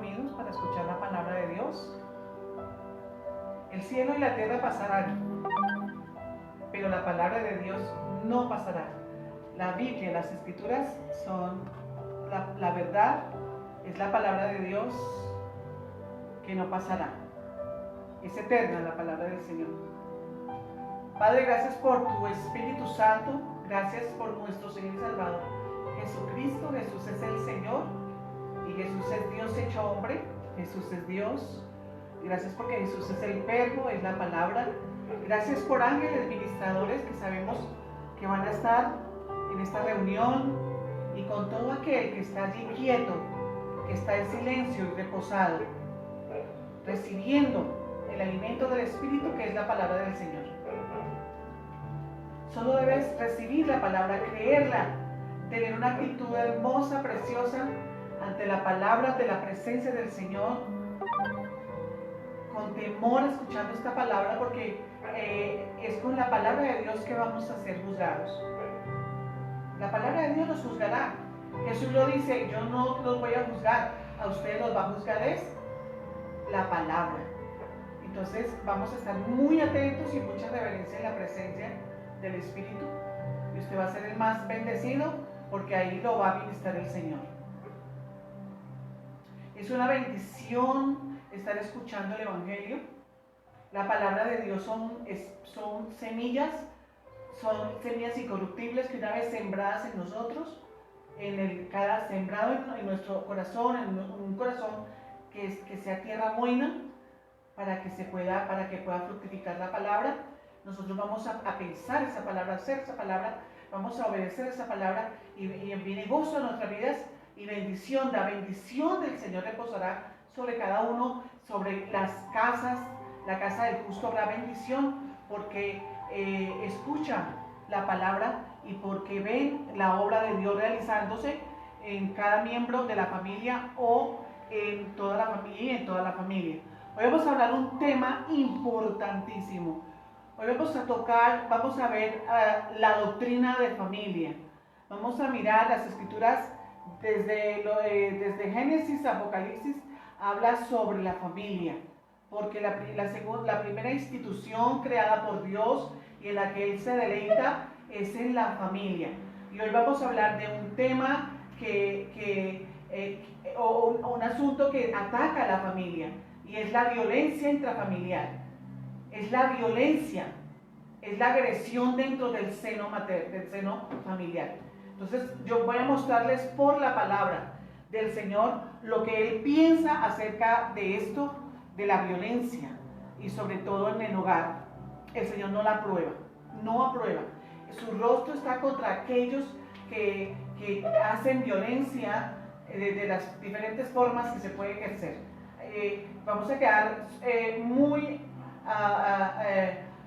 reunidos para escuchar la palabra de Dios. El cielo y la tierra pasarán, pero la palabra de Dios no pasará. La Biblia, las Escrituras son la verdad, es la palabra de Dios que no pasará. Es eterna la palabra del Señor. Padre, gracias por tu Espíritu Santo, gracias por nuestro Señor y Salvador Jesucristo. Jesús es el Señor y Jesús es Dios hecho hombre. Jesús es Dios. Gracias porque Jesús es el Verbo, es la palabra. Gracias por ángeles ministradores que sabemos que van a estar en esta reunión, y con todo aquel que está allí quieto, que está en silencio y reposado, recibiendo el alimento del Espíritu, que es la palabra del Señor. Solo debes recibir la palabra, creerla, tener una actitud hermosa, preciosa ante la palabra, ante la presencia del Señor, con temor escuchando esta palabra, porque es con la palabra de Dios que vamos a ser juzgados. La palabra de Dios nos juzgará. Jesús lo dice: yo no los voy a juzgar, a ustedes los va a juzgar es la palabra. Entonces vamos a estar muy atentos y mucha reverencia en la presencia del Espíritu, y usted va a ser el más bendecido porque ahí lo va a ministrar el Señor. Es una bendición estar escuchando el Evangelio. La palabra de Dios son semillas incorruptibles que una vez sembradas en nosotros, cada sembrado en nuestro corazón, en un corazón que sea tierra buena, para que pueda fructificar la palabra. Nosotros vamos a pensar esa palabra, hacer esa palabra, vamos a obedecer esa palabra, y viene gozo a nuestras vidas y bendición. La bendición del Señor reposará sobre cada uno, sobre las casas. La casa del justo habrá bendición porque escuchan la palabra y porque ven la obra de Dios realizándose en cada miembro de la familia o en toda la familia y en toda la familia. Hoy vamos a hablar un tema importantísimo. Hoy vamos a ver la doctrina de familia. Vamos a mirar las Escrituras desde Génesis a Apocalipsis, habla sobre la familia, porque la primera institución creada por Dios y en la que Él se deleita es en la familia. Y hoy vamos a hablar de un tema un asunto que ataca a la familia, y es la violencia intrafamiliar. Es la violencia, es la agresión dentro del seno familiar. Entonces yo voy a mostrarles por la palabra del Señor lo que Él piensa acerca de esto, de la violencia, y sobre todo en el hogar. El Señor no la aprueba, no aprueba. Su rostro está contra aquellos que hacen violencia de las diferentes formas que se puede ejercer. Vamos a quedar muy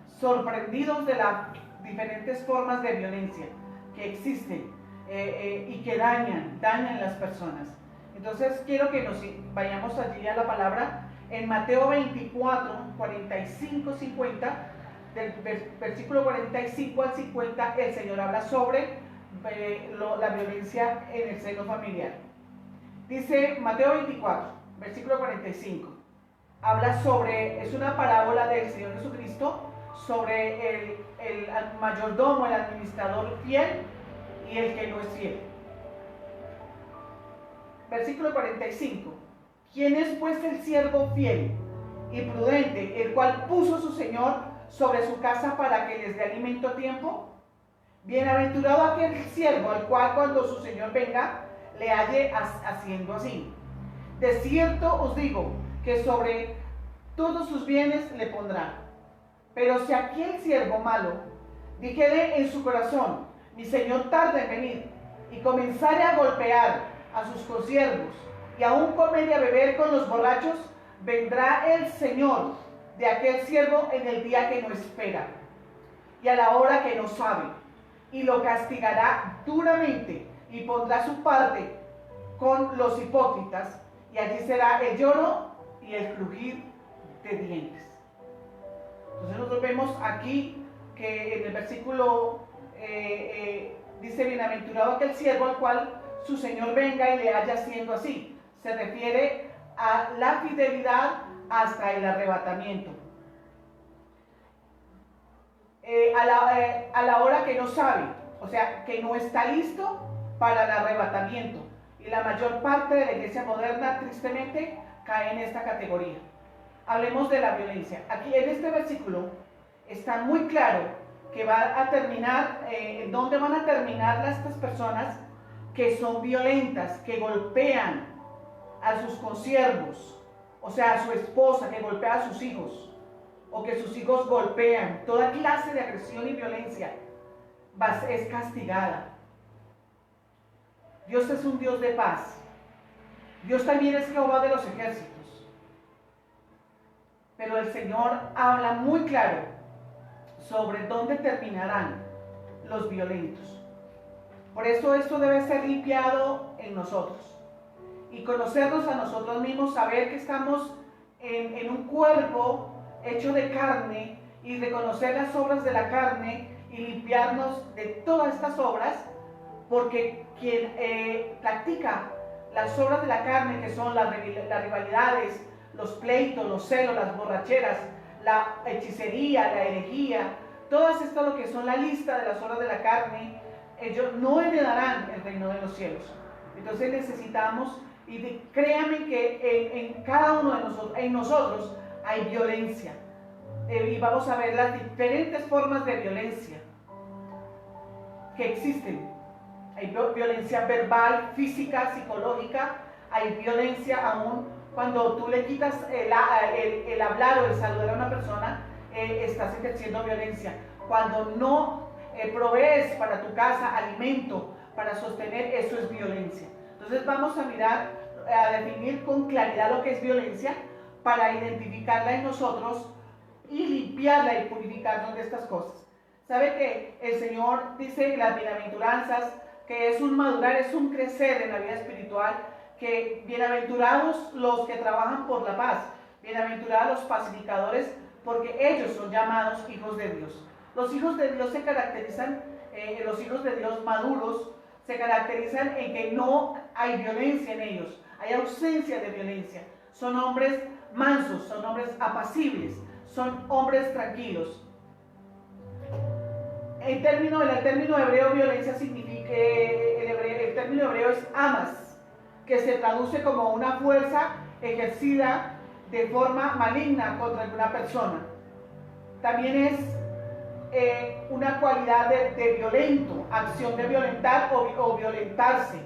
sorprendidos de las diferentes formas de violencia que existen y que dañan las personas. Entonces quiero que nos vayamos allí a la palabra en Mateo 24, 45, 50. Del versículo 45 al 50, el Señor habla sobre la violencia en el seno familiar. Dice Mateo 24, versículo 45. Habla es una parábola del Señor Jesucristo sobre el mayordomo, el administrador fiel y el que no es fiel. Versículo 45. ¿Quién es pues el siervo fiel y prudente, el cual puso su Señor sobre su casa para que les dé alimento a tiempo? Bienaventurado aquel siervo al cual cuando su Señor venga le halle haciendo así. De cierto os digo que sobre todos sus bienes le pondrá. Pero si aquel siervo malo dijere en su corazón: mi Señor tarda en venir, y comenzare a golpear a sus consiervos y aún comer y a beber con los borrachos, vendrá el Señor de aquel siervo en el día que no espera y a la hora que no sabe, y lo castigará duramente, y pondrá su parte con los hipócritas, y allí será el lloro y el crujir de dientes. Entonces nosotros vemos aquí que en el versículo dice: bienaventurado aquel siervo al cual su Señor venga y le haya haciendo así. Se refiere a la fidelidad hasta el arrebatamiento. A la hora que no sabe, o sea, que no está listo para el arrebatamiento. Y la mayor parte de la iglesia moderna, tristemente, cae en esta categoría. Hablemos de la violencia. Aquí en este versículo está muy claro que va a terminar, ¿dónde van a terminar estas personas que son violentas, que golpean a sus consiervos, o sea, a su esposa, que golpea a sus hijos, o que sus hijos golpean? Toda clase de agresión y violencia es castigada. Dios es un Dios de paz. Dios también es Jehová de los ejércitos. Pero el Señor habla muy claro sobre dónde terminarán los violentos. Por eso esto debe ser limpiado en nosotros. Y conocernos a nosotros mismos, saber que estamos en un cuerpo hecho de carne, y reconocer las obras de la carne y limpiarnos de todas estas obras, porque quien practica las obras de la carne, que son las rivalidades, los pleitos, los celos, las borracheras, la hechicería, la herejía, todas estas lo que son la lista de las obras de la carne, ellos no heredarán el reino de los cielos. Entonces necesitamos, y créanme que en cada uno de nosotros, en nosotros hay violencia, y vamos a ver las diferentes formas de violencia que existen. Hay violencia verbal, física, psicológica. Hay violencia aún cuando tú le quitas el hablar o el saludar a una persona, estás ejerciendo violencia. Cuando no provees para tu casa alimento para sostener, eso es violencia. Entonces vamos a mirar, a definir con claridad lo que es violencia, para identificarla en nosotros y limpiarla y purificarnos de estas cosas. ¿Sabe que el Señor dice en las bienaventuranzas que es un madurar, es un crecer en la vida espiritual? Que bienaventurados los que trabajan por la paz, bienaventurados los pacificadores, porque ellos son llamados hijos de Dios. Los hijos de Dios se caracterizan, los hijos de Dios maduros, se caracterizan en que no hay violencia en ellos, hay ausencia de violencia. Son hombres mansos, son hombres apacibles, son hombres tranquilos. El término hebreo violencia significa, el término hebreo es amas, que se traduce como una fuerza ejercida de forma maligna contra alguna persona. También es una cualidad de violento, acción de violentar o violentarse.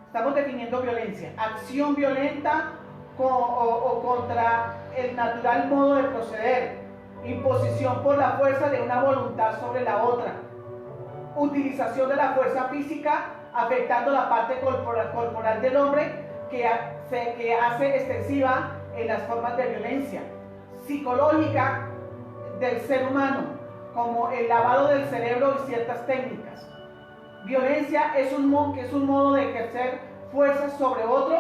Estamos definiendo violencia, acción violenta o contra el natural modo de proceder, imposición por la fuerza de una voluntad sobre la otra, utilización de la fuerza física afectando la parte corporal del hombre que hace extensiva en las formas de violencia, psicológica del ser humano, como el lavado del cerebro y ciertas técnicas. Violencia es un modo de ejercer fuerza sobre otro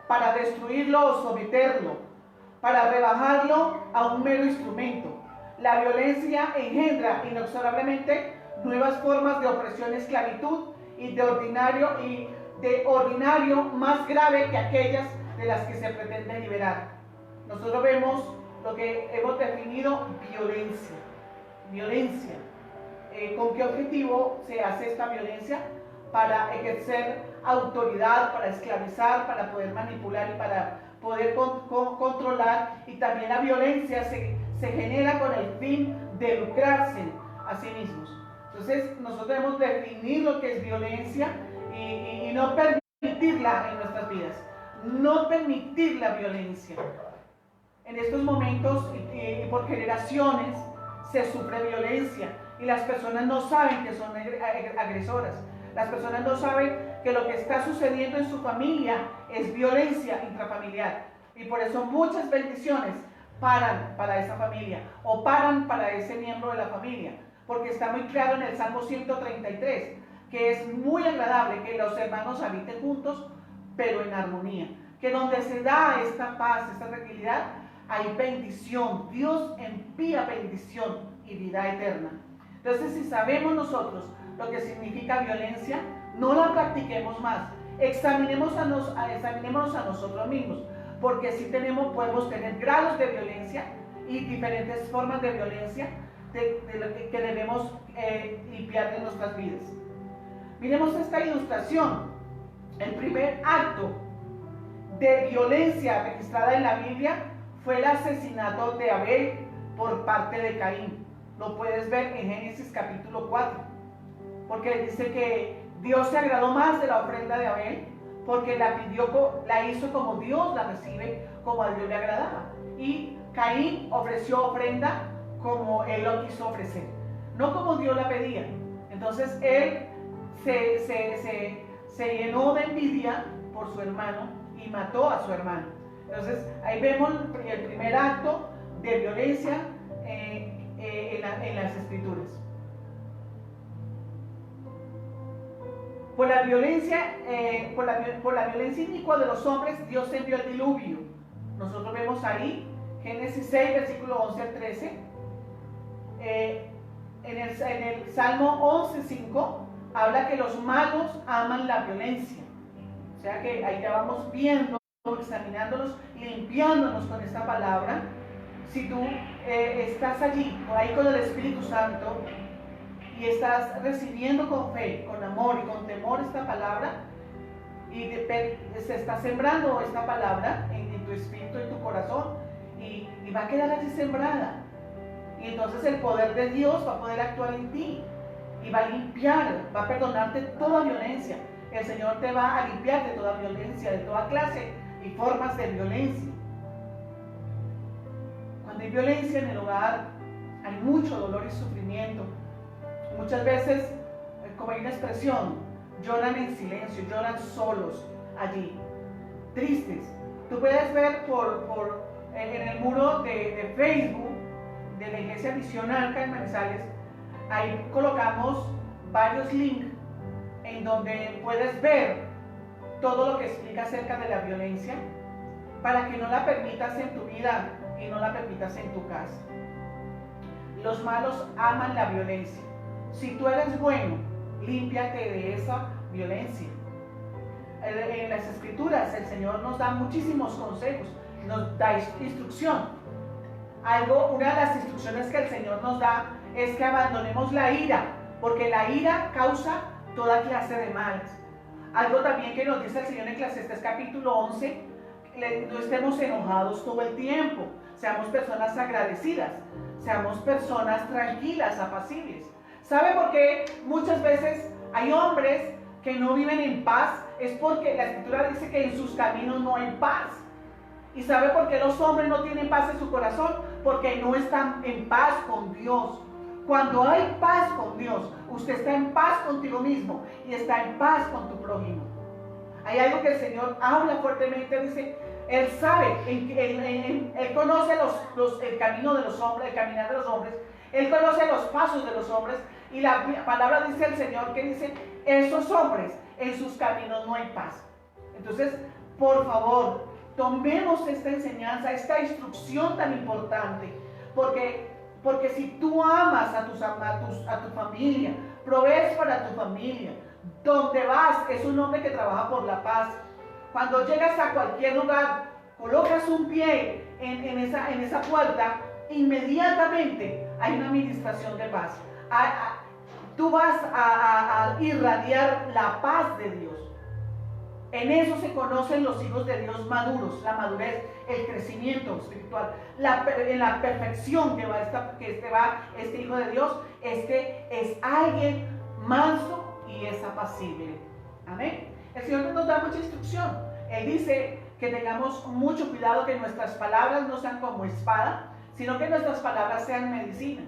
para destruirlo o someterlo, para rebajarlo a un mero instrumento. La violencia engendra inexorablemente nuevas formas de opresión y esclavitud, y de ordinario más grave que aquellas de las que se pretende liberar. Nosotros vemos lo que hemos definido violencia. Violencia. ¿Con qué objetivo se hace esta violencia? Para ejercer autoridad, para esclavizar, para poder manipular y para poder controlar. Y también la violencia se genera con el fin de lucrarse a sí mismos. Entonces nosotros debemos definir lo que es violencia y no permitirla en nuestras vidas. No permitir la violencia. En estos momentos y por generaciones se sufre violencia y las personas no saben que son agresoras. Las personas no saben que lo que está sucediendo en su familia es violencia intrafamiliar, y por eso muchas bendiciones paran para esa familia o paran para ese miembro de la familia, porque está muy claro en el Salmo 133 que es muy agradable que los hermanos habiten juntos, pero en armonía, que donde se da esta paz, esta tranquilidad, hay bendición. Dios envía bendición y vida eterna. Entonces, si sabemos nosotros lo que significa violencia, no la practiquemos más. Examinémonos a nosotros mismos, porque sí podemos tener grados de violencia y diferentes formas de violencia de lo que debemos limpiar de nuestras vidas. Miremos esta ilustración. El primer acto de violencia registrada en la Biblia fue el asesinato de Abel por parte de Caín. Lo puedes ver en Génesis capítulo 4, porque dice que Dios se agradó más de la ofrenda de Abel, porque la hizo como Dios la recibe, como a Dios le agradaba. Y Caín ofreció ofrenda como él lo quiso ofrecer, no como Dios la pedía. Entonces él se llenó de envidia por su hermano y mató a su hermano. Entonces ahí vemos el primer acto de violencia en las escrituras. Por la violencia inicua de los hombres, Dios envió el diluvio. Nosotros vemos ahí Génesis 6, versículo 11 al 13. En el Salmo 11:5 habla que los malos aman la violencia. O sea que ahí ya vamos viendo, examinándonos, limpiándonos con esta palabra. Si tú estás allí, ahí con el Espíritu Santo, y estás recibiendo con fe, con amor y con temor esta palabra, y se está sembrando esta palabra en tu espíritu, en tu corazón, y va a quedar allí sembrada. Y entonces el poder de Dios va a poder actuar en ti y va a limpiar, va a perdonarte toda violencia. El Señor te va a limpiar de toda violencia, de toda clase y formas de violencia. Cuando hay violencia en el hogar, hay mucho dolor y sufrimiento. Muchas veces, como hay una expresión, lloran en silencio, lloran solos allí, tristes. Tú puedes ver en el muro de Facebook de la Iglesia Visión Arca en Manizales, ahí colocamos varios links en donde puedes ver todo lo que explica acerca de la violencia, para que no la permitas en tu vida y no la permitas en tu casa. Los malos aman la violencia. Si tú eres bueno, límpiate de esa violencia. En las escrituras el Señor nos da muchísimos consejos, nos da instrucción. Una de las instrucciones que el Señor nos da es que abandonemos la ira, porque la ira causa toda clase de males. Algo también que nos dice el Señor en Eclesiastés capítulo 11, no estemos enojados todo el tiempo, seamos personas agradecidas, seamos personas tranquilas, apacibles. ¿Sabe por qué muchas veces hay hombres que no viven en paz? Es porque la Escritura dice que en sus caminos no hay paz. ¿Y sabe por qué los hombres no tienen paz en su corazón? Porque no están en paz con Dios. Cuando hay paz con Dios, usted está en paz contigo mismo y está en paz con tu prójimo. Hay algo que el Señor habla fuertemente, dice, Él sabe, Él conoce el camino de los hombres, el caminar de los hombres, Él conoce los pasos de los hombres, y la palabra dice el Señor que dice, esos hombres, en sus caminos no hay paz. Entonces, por favor, tomemos esta enseñanza, esta instrucción tan importante, porque si tú amas a tu familia, provees para tu familia, donde vas es un hombre que trabaja por la paz. Cuando llegas a cualquier lugar, colocas un pie en esa puerta, inmediatamente hay una administración de paz. Tú vas a irradiar la paz de Dios. En eso se conocen los hijos de Dios maduros, la madurez, el crecimiento espiritual, en la perfección que va este hijo de Dios, es alguien manso y es apacible. Amén. El Señor nos da mucha instrucción. Él dice que tengamos mucho cuidado, que nuestras palabras no sean como espada, sino que nuestras palabras sean medicina.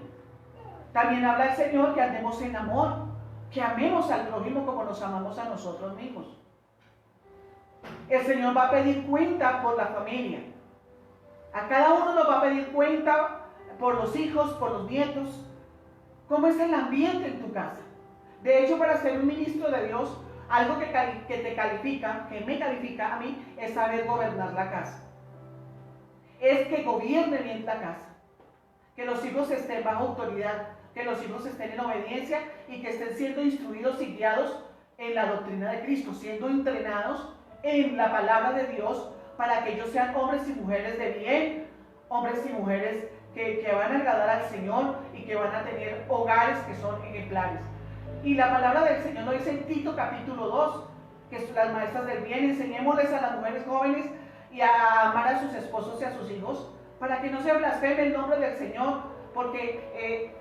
También habla el Señor que andemos en amor, que amemos al prójimo como nos amamos a nosotros mismos. El Señor va a pedir cuenta por la familia. A cada uno nos va a pedir cuenta por los hijos, por los nietos. ¿Cómo es el ambiente en tu casa? De hecho, para ser un ministro de Dios, algo que te califica, que me califica a mí, es saber gobernar la casa. Es que gobierne bien la casa. Que los hijos estén bajo autoridad, que los hijos estén en obediencia y que estén siendo instruidos y guiados en la doctrina de Cristo, siendo entrenados en la palabra de Dios para que ellos sean hombres y mujeres de bien, hombres y mujeres que van a agradar al Señor y que van a tener hogares que son ejemplares. Y la palabra del Señor lo dice en Tito capítulo 2, que son las maestras del bien, enseñémosles a las mujeres jóvenes y a amar a sus esposos y a sus hijos, para que no se blasfeme el nombre del Señor, porque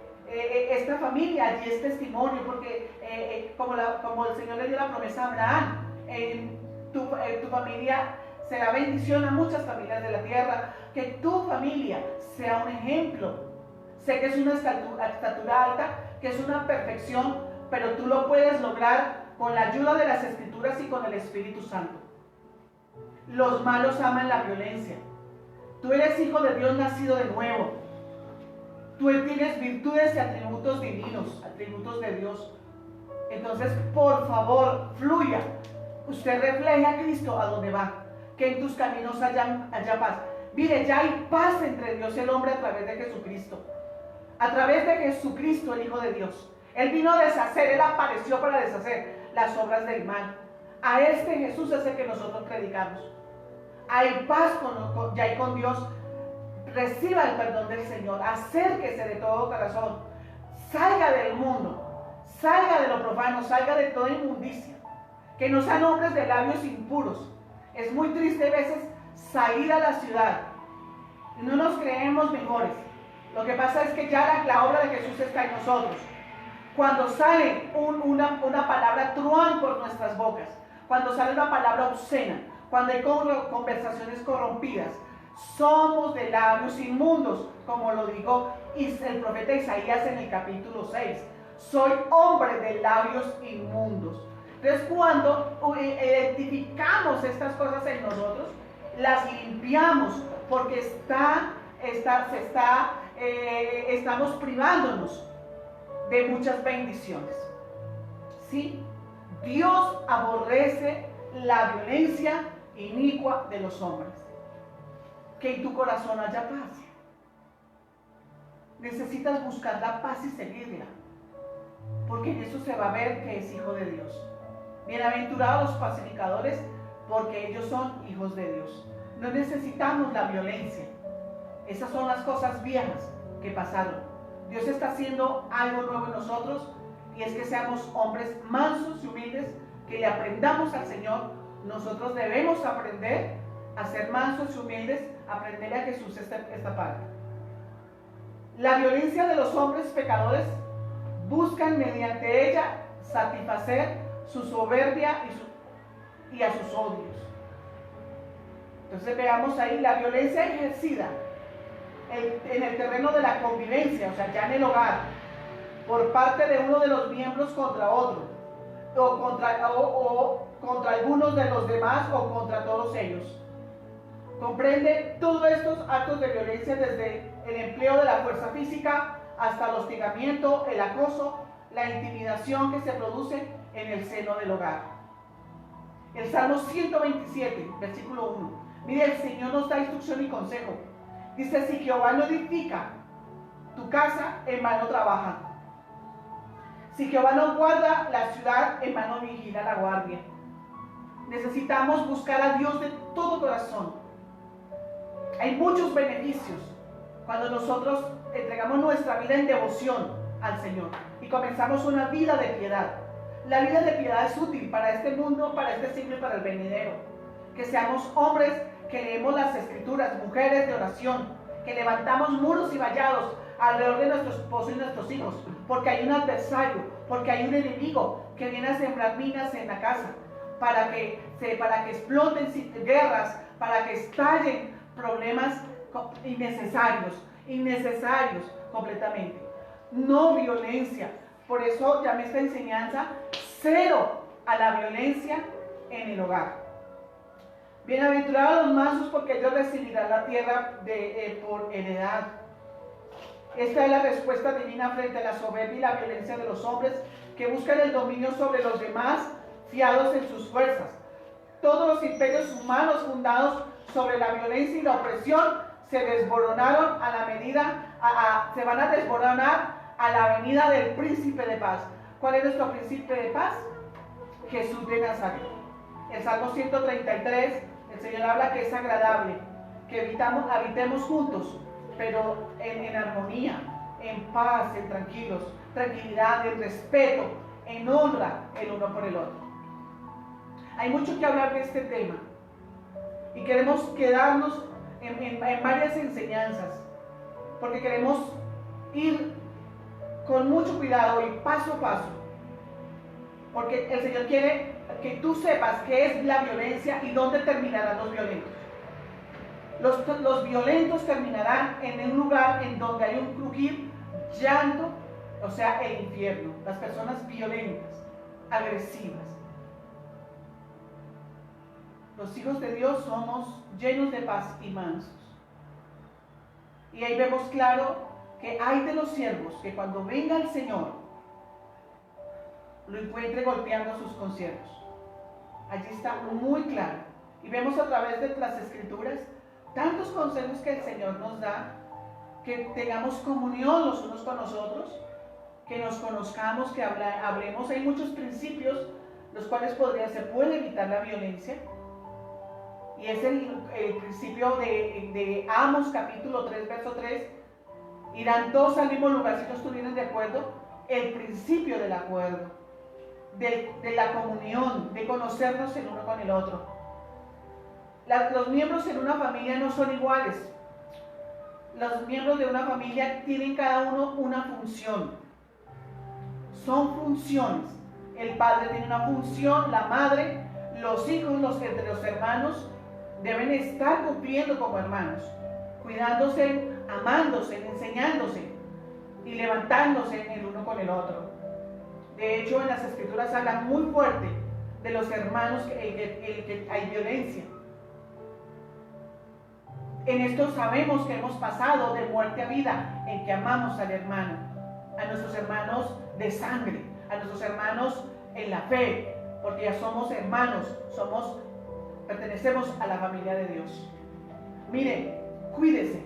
esta familia allí es testimonio, porque como el Señor le dio la promesa a Abraham, tu familia será bendición a muchas familias de la tierra, que tu familia sea un ejemplo. Sé que es una estatura alta, que es una perfección, pero tú lo puedes lograr con la ayuda de las Escrituras y con el Espíritu Santo. Los malos aman la violencia. Tú eres hijo de Dios nacido de nuevo. Tú tienes virtudes y atributos divinos, atributos de Dios. Entonces, por favor, fluya. Usted refleje a Cristo a donde va. Que en tus caminos haya paz. Mire, ya hay paz entre Dios y el hombre a través de Jesucristo. A través de Jesucristo, el Hijo de Dios. Él vino a deshacer, Él apareció para deshacer las obras del mal. A este Jesús es el que nosotros predicamos. Hay paz ya con Dios. Reciba el perdón del Señor. Acérquese de todo corazón. Salga del mundo. Salga de lo profano. Salga de toda inmundicia. Que no sean hombres de labios impuros. Es muy triste a veces salir a la ciudad. No nos creemos mejores. Lo que pasa es que ya la obra de Jesús está en nosotros. Cuando sale una palabra truán por nuestras bocas, cuando sale una palabra obscena, cuando hay conversaciones corrompidas, somos de labios inmundos, como lo dijo el profeta Isaías en el capítulo 6. Soy hombre de labios inmundos. Entonces, cuando identificamos estas cosas en nosotros, las limpiamos, porque estamos privándonos de muchas bendiciones. ¿Sí? Dios aborrece la violencia inicua de los hombres. Que en tu corazón haya paz. Necesitas buscar la paz y seguirla, porque en eso se va a ver que es hijo de Dios. Bienaventurados los pacificadores, porque ellos son hijos de Dios. No necesitamos la violencia. Esas son las cosas viejas que pasaron. Dios está haciendo algo nuevo en nosotros, y es que seamos hombres mansos y humildes, que le aprendamos al Señor. Nosotros debemos aprender a ser mansos y humildes, aprenderle a Jesús esta parte. La violencia de los hombres pecadores buscan mediante ella satisfacer su soberbia y a sus odios. Entonces veamos ahí la violencia ejercida en el terreno de la convivencia, o sea, ya en el hogar, por parte de uno de los miembros contra otro, o contra algunos de los demás, o contra todos ellos. Comprende todos estos actos de violencia, desde el empleo de la fuerza física hasta el hostigamiento, el acoso, la intimidación que se produce en el seno del hogar. El Salmo 127, versículo 1. Mire, el Señor nos da instrucción y consejo. Dice: si Jehová no edifica tu casa, en vano trabaja. Si Jehová no guarda la ciudad, en vano vigila la guardia. Necesitamos buscar a Dios de todo corazón. Hay muchos beneficios cuando nosotros entregamos nuestra vida en devoción al Señor y comenzamos una vida de piedad. La vida de piedad es útil para este mundo, para este siglo y para el venidero. Que seamos hombres que leemos las Escrituras, mujeres de oración, que levantamos muros y vallados alrededor de nuestro esposo y nuestros hijos, porque hay un adversario, porque hay un enemigo que viene a sembrar minas en la casa, para que exploten guerras, para que estallen problemas innecesarios completamente. No violencia. Por eso llamé esta enseñanza cero a la violencia en el hogar. Bienaventurados los mansos, porque ellos recibirán la tierra por heredad. Esta es la respuesta divina frente a la soberbia y la violencia de los hombres que buscan el dominio sobre los demás, fiados en sus fuerzas. Todos los imperios humanos fundados sobre la violencia y la opresión se desmoronaron se van a desmoronar a la venida del príncipe de paz. ¿Cuál es nuestro príncipe de paz? Jesús de Nazaret. El Salmo 133, El Señor habla que es agradable, que habitemos juntos, pero en armonía, en paz, en tranquilidad, en respeto, en honra el uno por el otro. Hay mucho que hablar de este tema y queremos quedarnos en varias enseñanzas, porque queremos ir con mucho cuidado y paso a paso, porque el Señor quiere que tú sepas qué es la violencia y dónde terminarán los violentos. Los violentos terminarán en un lugar en donde hay un crujir, llanto, o sea, el infierno. Las personas violentas, agresivas. Los hijos de Dios somos llenos de paz y mansos. Y ahí vemos claro que hay de los siervos que cuando venga el Señor lo encuentre golpeando a sus consiervos. Allí está muy claro. Y vemos a través de las Escrituras tantos consejos que el Señor nos da, que tengamos comunión los unos con los otros, que nos conozcamos, que hablemos. Hay muchos principios los cuales se puede evitar la violencia. Y es el principio de Amos capítulo 3, verso 3. Irán todos al mismo lugar si no estuvieran de acuerdo. El principio del acuerdo, de la comunión, de conocernos el uno con el otro. Los miembros en una familia no son iguales. Los miembros de una familia tienen cada uno una función. Son funciones. El padre tiene una función, la madre, los hijos, entre los hermanos deben estar cumpliendo como hermanos, cuidándose, amándose, enseñándose y levantándose el uno con el otro. De hecho, en las Escrituras habla muy fuerte de los hermanos que hay violencia. En esto sabemos que hemos pasado de muerte a vida, en que amamos al hermano, a nuestros hermanos de sangre, a nuestros hermanos en la fe, porque ya somos hermanos, pertenecemos a la familia de Dios. Mire, cuídese,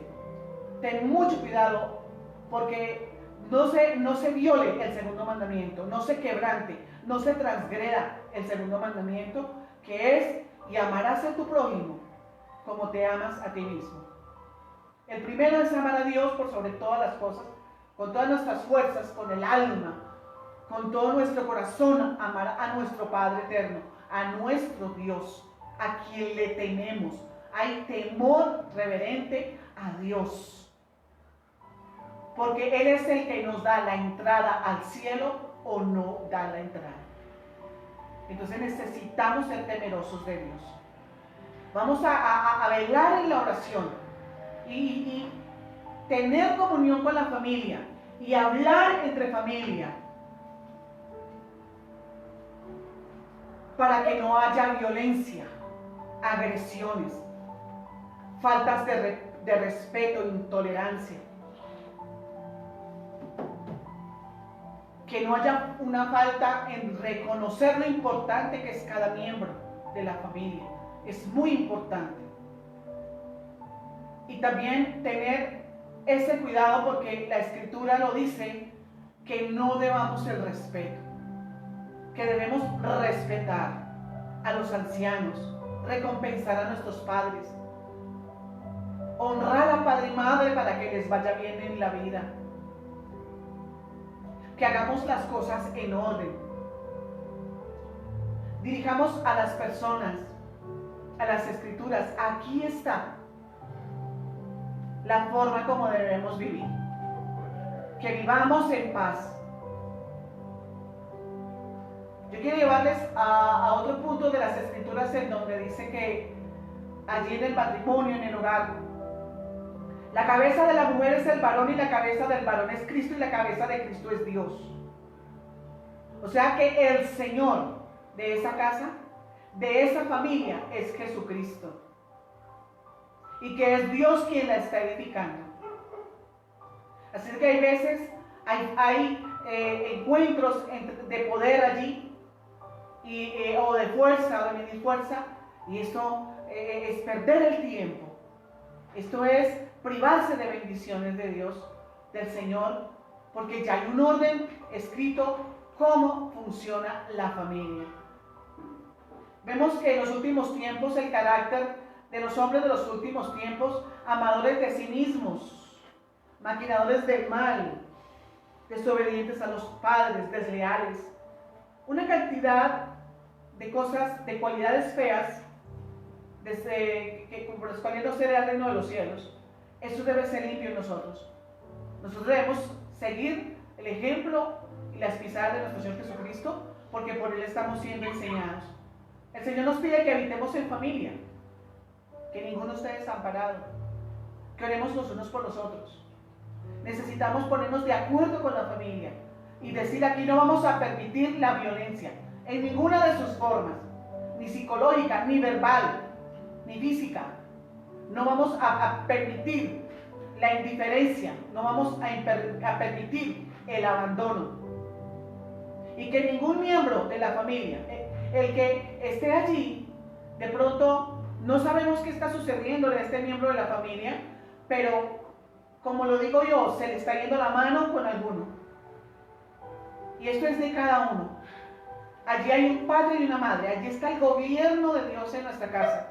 ten mucho cuidado, porque no se viole el segundo mandamiento, no se quebrante, no se transgreda el segundo mandamiento, que es: y amarás a tu prójimo como te amas a ti mismo. El primero es amar a Dios por sobre todas las cosas, con todas nuestras fuerzas, con el alma, con todo nuestro corazón, amar a nuestro Padre eterno, a nuestro Dios, a quien le tememos. Hay temor reverente a Dios, porque Él es el que nos da la entrada al cielo o no da la entrada. Entonces necesitamos ser temerosos de Dios. Vamos a velar en la oración y tener comunión con la familia y hablar entre familia, para que no haya violencia, agresiones, faltas de respeto, intolerancia. Que no haya una falta en reconocer lo importante que es cada miembro de la familia. Es muy importante. Y también tener ese cuidado, porque la Escritura lo dice, que no debamos el respeto, que debemos respetar a los ancianos, recompensar a nuestros padres, honrar a padre y madre para que les vaya bien en la vida, que hagamos las cosas en orden, dirijamos a las personas a las Escrituras. Aquí está la forma como debemos vivir, que vivamos en paz. Yo quiero llevarles a otro punto de las Escrituras, en donde dice que allí en el matrimonio, en el hogar, la cabeza de la mujer es el varón y la cabeza del varón es Cristo y la cabeza de Cristo es Dios. O sea que el Señor de esa casa, de esa familia, es Jesucristo, y que es Dios quien la está edificando. Así que hay veces, hay encuentros de poder allí, o de fuerza, o de medir fuerza, y esto es perder el tiempo. Esto es privarse de bendiciones de Dios, del Señor, porque ya hay un orden escrito cómo funciona la familia. Vemos que en los últimos tiempos el carácter de los hombres de los últimos tiempos, amadores de sí mismos, maquinadores del mal, desobedientes a los padres, desleales, una cantidad de cosas, de cualidades feas, por las cuales no será el reino de los cielos. Eso debe ser limpio en nosotros. Nosotros debemos seguir el ejemplo y las pisadas de nuestro Señor Jesucristo, porque por Él estamos siendo enseñados. El Señor nos pide que habitemos en familia, que ninguno esté desamparado, que oremos los unos por los otros. Necesitamos ponernos de acuerdo con la familia y decir: aquí no vamos a permitir la violencia en ninguna de sus formas, ni psicológica, ni verbal, ni física. No vamos a permitir la indiferencia, no vamos a permitir el abandono. Y que ningún miembro de la familia, el que esté allí, de pronto no sabemos qué está sucediendo en este miembro de la familia, pero como lo digo yo, se le está yendo la mano con alguno. Y esto es de cada uno. Allí hay un padre y una madre, allí está el gobierno de Dios en nuestra casa.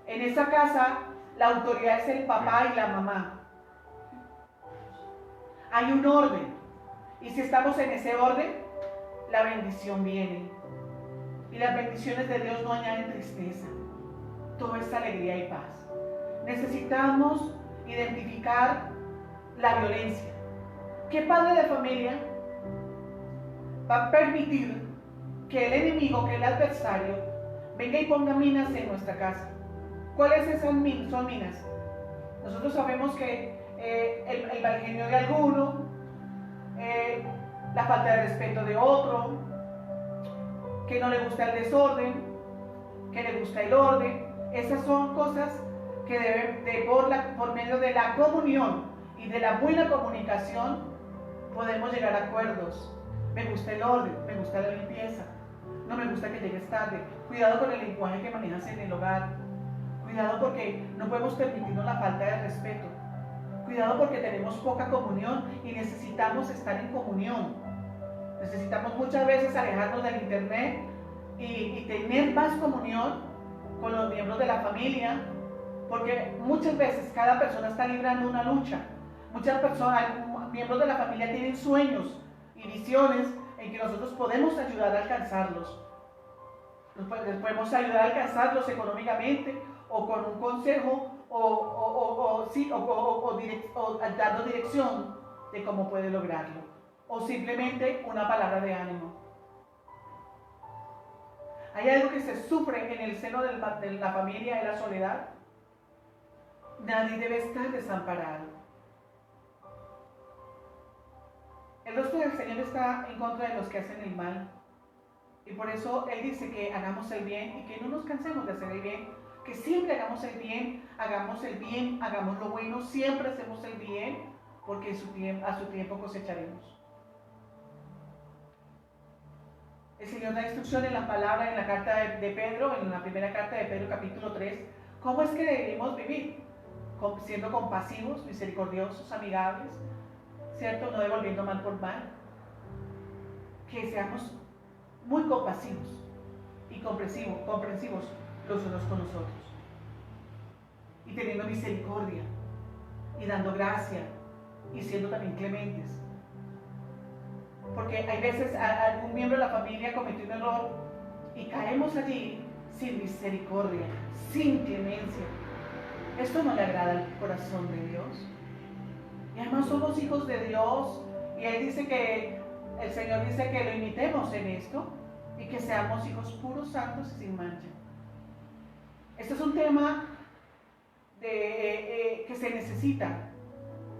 En esa casa la autoridad es el papá y la mamá. Hay un orden, y si estamos en ese orden, la bendición viene. Y las bendiciones de Dios no añaden tristeza, todo es alegría y paz. Necesitamos identificar la violencia. ¿Qué padre de familia va a permitir que el enemigo, que el adversario, venga y ponga minas en nuestra casa? ¿Cuáles son minas? Nosotros sabemos que el mal genio de alguno, la falta de respeto de otro, que no le gusta el desorden, que le gusta el orden. Esas son cosas que deben, por medio de la comunión y de la buena comunicación, podemos llegar a acuerdos. Me gusta el orden, me gusta la limpieza, no me gusta que llegues tarde. Cuidado con el lenguaje que manejas en el hogar. Cuidado porque no podemos permitirnos la falta de respeto. Cuidado porque tenemos poca comunión y necesitamos estar en comunión. Necesitamos muchas veces alejarnos del internet y tener más comunión con los miembros de la familia, porque muchas veces cada persona está librando una lucha. Muchas personas, miembros de la familia, tienen sueños y visiones en que nosotros podemos ayudar a alcanzarlos. Les podemos ayudar a alcanzarlos económicamente, o con un consejo, o dando dirección de cómo puede lograrlo, o simplemente una palabra de ánimo. Hay algo que se sufre en el seno de la familia, es la soledad. Nadie debe estar desamparado. El rostro del Señor está en contra de los que hacen el mal, y por eso Él dice que hagamos el bien y que no nos cansemos de hacer el bien, que siempre hagamos el bien, hagamos lo bueno, siempre hacemos el bien, porque a su tiempo cosecharemos. El Señor da instrucción en la palabra, en la carta de Pedro, en la primera carta de Pedro, capítulo 3, cómo es que debemos vivir, siendo compasivos, misericordiosos, amigables, ¿cierto? No devolviendo mal por mal, que seamos muy compasivos y comprensivos los unos con los otros, y teniendo misericordia y dando gracia y siendo también clementes, porque hay veces algún miembro de la familia cometió un error y caemos allí sin misericordia, sin clemencia. Esto no le agrada al corazón de Dios, y además somos hijos de Dios, y Él dice que el Señor dice que lo imitemos en esto y que seamos hijos puros, santos y sin mancha. Este es un tema que se necesita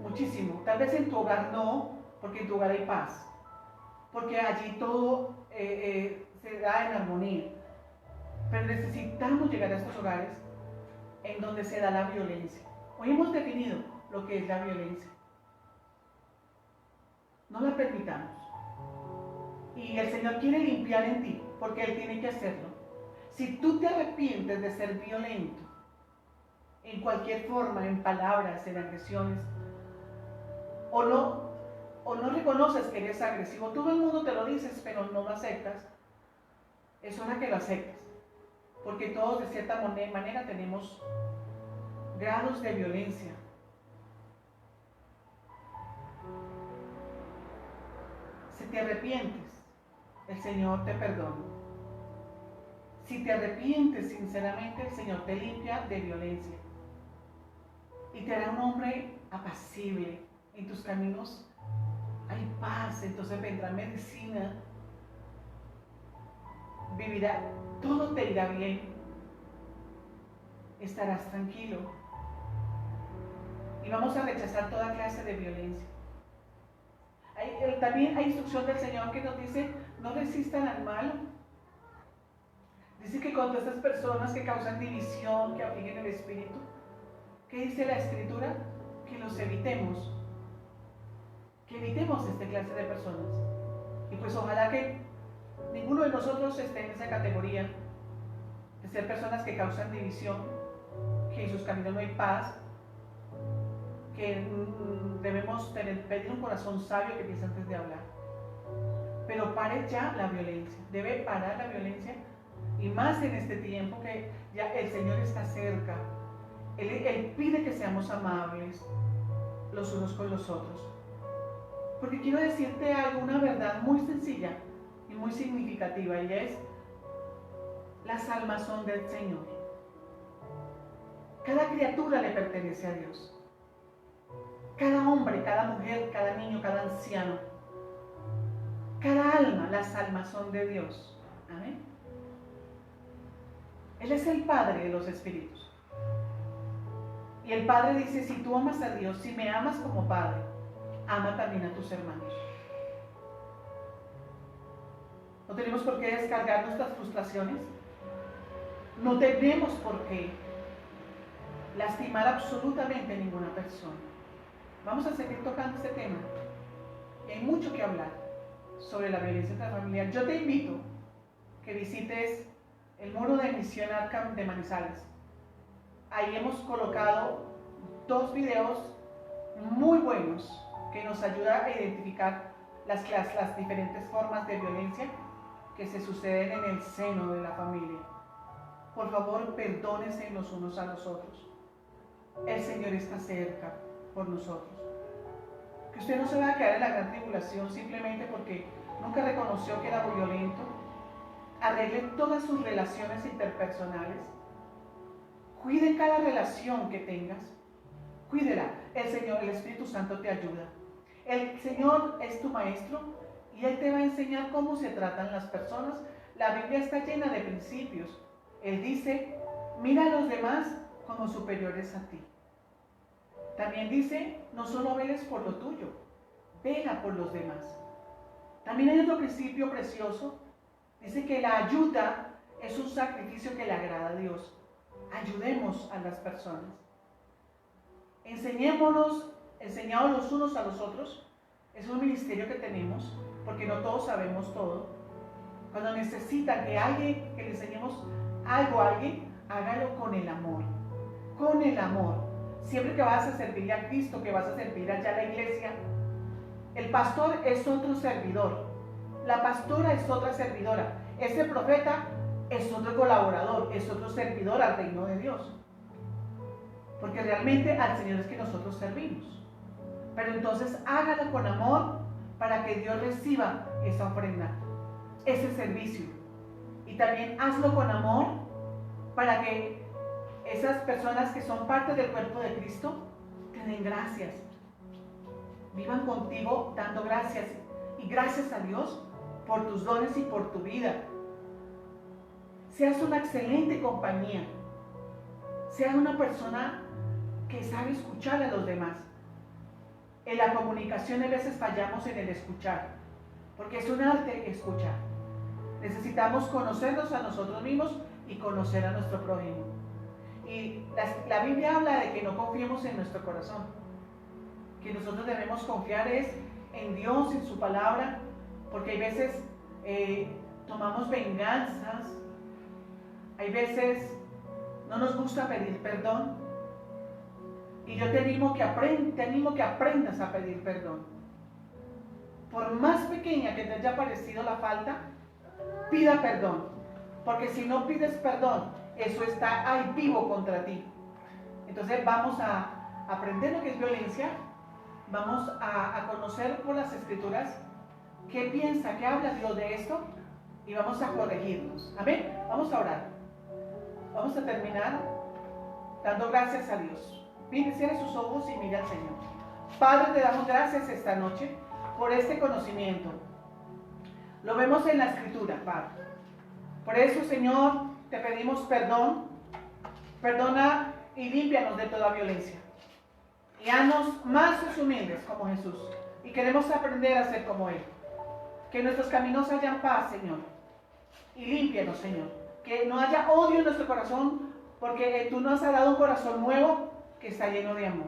muchísimo. Tal vez en tu hogar no, porque en tu hogar hay paz, porque allí todo se da en armonía. Pero necesitamos llegar a estos hogares en donde se da la violencia. Hoy hemos definido lo que es la violencia. No la permitamos. Y el Señor quiere limpiar en ti, porque Él tiene que hacerlo. Si tú te arrepientes de ser violento, en cualquier forma, en palabras, en agresiones, o no reconoces que eres agresivo, todo el mundo te lo dice, pero no lo aceptas, es hora que lo aceptes. porque todos de cierta manera tenemos grados de violencia. Si te arrepientes, el Señor te perdona. Si te arrepientes sinceramente, el Señor te limpia de violencia y te hará un hombre apacible. En tus caminos hay paz, entonces vendrá medicina, vivirá, todo te irá bien, estarás tranquilo y vamos a rechazar toda clase de violencia. También hay instrucción del Señor que nos dice: no resistan al mal. Dice que contra estas personas que causan división, que afligen el espíritu, ¿qué dice la Escritura? Que los evitemos. Que evitemos esta clase de personas. Y pues ojalá que ninguno de nosotros esté en esa categoría de ser personas que causan división, que en sus caminos no hay paz, que debemos pedir un corazón sabio que piense antes de hablar. Pero pare ya la violencia, debe parar la violencia, y más en este tiempo que ya el Señor está cerca. Él pide que seamos amables los unos con los otros. Porque quiero decirte algo, una verdad muy sencilla y muy significativa, y es: las almas son del Señor. Cada criatura le pertenece a Dios. Cada hombre, cada mujer, cada niño, cada anciano, cada alma, las almas son de Dios. Amén. Él es el Padre de los espíritus. Y el Padre dice: si tú amas a Dios, si me amas como Padre, ama también a tus hermanos. No tenemos por qué descargar nuestras frustraciones. No tenemos por qué lastimar absolutamente a ninguna persona. Vamos a seguir tocando este tema. Y hay mucho que hablar sobre la violencia intrafamiliar. Yo te invito que visites el muro de Misión Arkham de Manizales. Ahí hemos colocado 2 videos muy buenos que nos ayudan a identificar las diferentes formas de violencia que se suceden en el seno de la familia. Por favor, perdónense los unos a los otros. El Señor está cerca por nosotros. Que usted no se va a quedar en la gran tribulación simplemente porque nunca reconoció que era violento. Arregle todas sus relaciones interpersonales. Cuide cada relación que tengas. Cuídela. El Señor, el Espíritu Santo te ayuda. El Señor es tu maestro y Él te va a enseñar cómo se tratan las personas. La Biblia está llena de principios. Él dice: mira a los demás como superiores a ti. También dice: no solo veles por lo tuyo, vela por los demás. También hay otro principio precioso. Dice que la ayuda es un sacrificio que le agrada a Dios. Ayudemos a las personas. Enseñados los unos a los otros. Es un ministerio que tenemos, porque no todos sabemos todo. Cuando necesita que le enseñemos algo a alguien, hágalo con el amor. Con el amor. Siempre que vas a servirle a Cristo, que vas a servir allá a la iglesia, el pastor es otro servidor, la pastora es otra servidora, ese profeta es otro colaborador, es otro servidor al reino de Dios. Porque realmente al Señor es que nosotros servimos. Pero entonces hágalo con amor para que Dios reciba esa ofrenda, ese servicio. Y también hazlo con amor para que esas personas que son parte del cuerpo de Cristo te den gracias. Vivan contigo dando gracias. Y gracias a Dios por tus dones y por tu vida. Seas una excelente compañía. Seas una persona que sabe escuchar a los demás. En la comunicación a veces fallamos en el escuchar, porque es un arte escuchar. Necesitamos conocernos a nosotros mismos y conocer a nuestro prójimo. Y la Biblia habla de que no confiemos en nuestro corazón, que nosotros debemos confiar es en Dios, en su palabra, porque hay veces tomamos venganzas, hay veces no nos gusta pedir perdón, y yo te animo que aprendas a pedir perdón. Por más pequeña que te haya parecido la falta, pida perdón, porque si no pides perdón, eso está ahí vivo contra ti. Entonces vamos a aprender lo que es violencia, vamos a conocer por las escrituras qué piensa, qué habla Dios de esto y vamos a corregirnos. Amén. Vamos a orar. Vamos a terminar dando gracias a Dios. Cierre sus ojos y mira al Señor. Padre, te damos gracias esta noche por este conocimiento. Lo vemos en la escritura, Padre. Por eso, Señor, te pedimos perdón. Perdona y límpianos de toda violencia. Y haznos más humildes como Jesús. Y queremos aprender a ser como Él. Que en nuestros caminos haya paz, Señor. Y límpianos, Señor. Que no haya odio en nuestro corazón, porque tú nos has dado un corazón nuevo que está lleno de amor.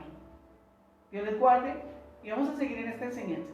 Dios les guarde y vamos a seguir en esta enseñanza.